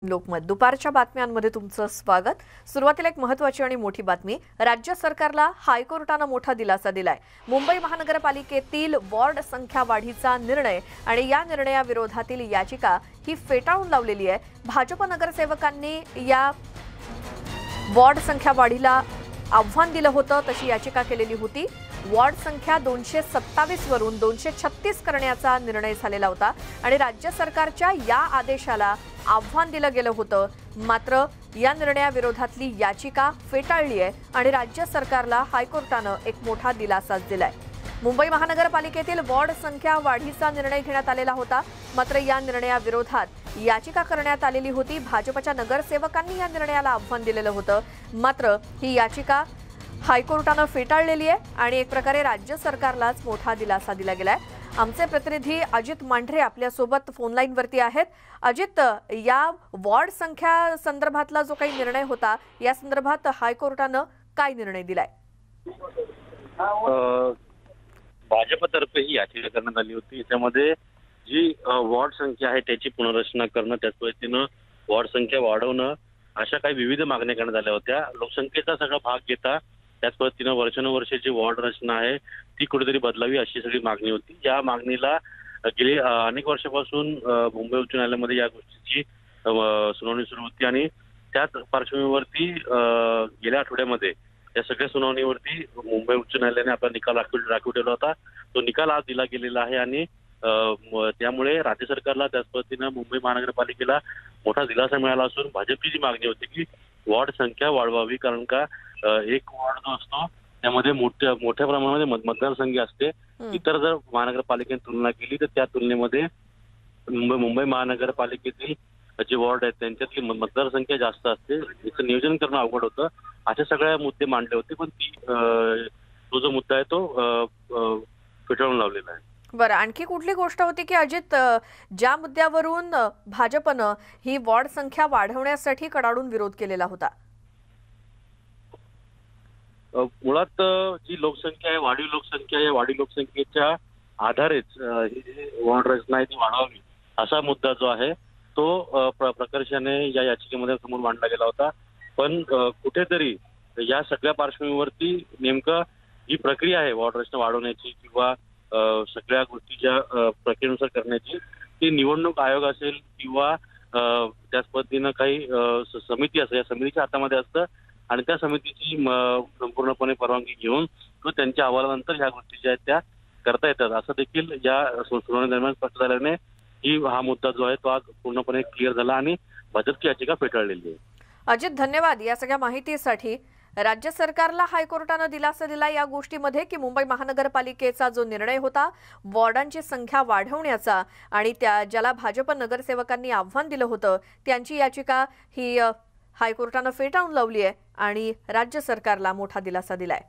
लोकमत दुपारच्या बातम्यांमध्ये तुमचं स्वागत। सुरुवातीला एक महत्त्वाची आणि मोठी बातमी। राज्य सरकारला हायकोर्टाने मोठा दिलासा दिलाय। मुंबई महानगरपालिकेतील वॉर्ड संख्या वाढीचा निर्णय आणि या निर्णयाविरोधातील याचिका ही फेटाळून लावलेली आहे। भाजप नगरसेवकांनी या वॉर्ड संख्या वाढीला आव्हान दिलं होतं, तशी याचिका केलेली होती। वॉर्ड संख्या 227 वरून 236 करण्याचा निर्णय झालेला होता आणि राज्य सरकारच्या या आदेशाला आव्हान दिलं गेलं होतं। मात्र या निर्णयाविरोधातली याचिका फेटाळली आहे आणि राज्य सरकारला हायकोर्टाने एक मोठा दिलासा दिलाय। मुंबई महानगरपालिकेतील वॉर्ड संख्या वाढीचा निर्णय घेण्यात आलेला होता, मात्र या निर्णयाविरोधात याचिका करण्यात आलेली होती। भाजपच्या नगरसेवकांनी या निर्णयाला आव्हान दिलेलं होतं, मात्र ही याचिका हायकोर्टाने फेटाळलेली आहे आणि एक प्रकारे राज्य सरकारलाच मोठा दिलासा दिला गेलाय। आमचे प्रतिनिधी अजित मांढरे आपल्या सोबत फोन लाईन वरती आहेत। अजित, या वॉर्ड संख्या संदर्भातला जो काही निर्णय होता, या संदर्भात हायकोर्टाने काय निर्णय दिलाय? भाजपतर्फे ही याचिका करण्यात आली होती। याच्यामध्ये जी वॉर्ड संख्या आहे त्याची पुनर्रचना करणं, त्याच पद्धतीनं वॉर्ड संख्या वाढवणं, अशा काही विविध मागण्या करण्यात आल्या होत्या। लोकसंख्येचा सगळा भाग घेता त्याच पद्धतीनं वर्षानुवर्षे जी वॉर्ड रचना आहे ती कुठेतरी बदलावी अशी सगळी मागणी होती। या मागणीला गेली अनेक वर्षापासून मुंबई उच्च न्यायालयामध्ये या गोष्टीची सुनावणी सुरू होती आणि त्याच पार्श्वभूमीवरती गेल्या आठवड्यामध्ये या सगळ्या सुनावणीवरती मुंबई उच्च न्यायालयाने आपला निकाल राखीव ठेवला होता। तो निकाल आज दिला गेलेला आहे आणि त्यामुळे राज्य सरकारला त्याच पद्धतीनं मुंबई महानगरपालिकेला मोठा दिलासा मिळाला असून भाजपची जी मागणी होती की वॉर्ड संख्या वाढवावी, कारण का एक वॉर्ड जो असतो त्यामध्ये मोठ्या प्रमाणामध्ये मतदारसंख्या असते। इतर जर महानगरपालिकेने तुलना केली तर त्या तुलनेमध्ये मुंबई महानगरपालिकेतील जे वॉर्ड आहेत त्यांच्यातली मतदारसंख्या जास्त असते, याचं नियोजन करणं अवघड होतं। असे सगळे मुद्दे मांडले होते, पण तो जो मुद्दा आहे तो फेटाळून लावलेला आहे। बरं, आणखी कुठली गोष्ट होती की अजित, ज्या मुद्द्यावरून भाजपनं ही वॉर्ड संख्या वाढवण्यासाठी कडाडून विरोध केलेला होता? मुळात जी लोकसंख्या आहे, वाढीव लोकसंख्या आहे, वाढीव लोकसंख्येच्या आधारेच ही वॉर्ड रचना आहे ती वाढवावी असा मुद्दा जो आहे तो प्रकर्षाने या याचिकेमध्ये समोर मांडला गेला होता। पण कुठेतरी या सगळ्या पार्श्वभूमीवरती नेमकं जी प्रक्रिया आहे वॉर्ड रचना वाढवण्याची किंवा सगळ्या गोष्टी ज्या प्रक्रियेनुसार करण्याची, ती निवडणूक आयोग असेल किंवा त्याच पद्धतीनं काही समिती असेल, या समितीच्या हातामध्ये असतं आणि त्या समितीची संपूर्णपणे परवानगी घेऊन तो त्यांच्या अहवालानंतर ह्या गोष्टी ज्या आहेत त्या करता येतात, असं देखील या सुनावणी दरम्यान स्पष्ट झाल्याने हा मुद्दा जो आहे तो आज पूर्णपणे क्लिअर झाला आणि भाजपची याचिका फेटाळलेली आहे। अजित, धन्यवाद या सगळ्या माहितीसाठी। राज्य सरकारला हायकोर्टाने दिलासा दिला या गोष्टीमध्ये की मुंबई महानगरपालिकेचा जो निर्णय होता वॉर्डांची संख्या वाढवण्याचा आणि ज्याला भाजप नगरसेवकांनी आव्हान दिलं होतं, त्यांची याचिका ही हायकोर्टाने फेटाळून लावली आहे आणि राज्य सरकारला मोठा दिलासा दिलाय।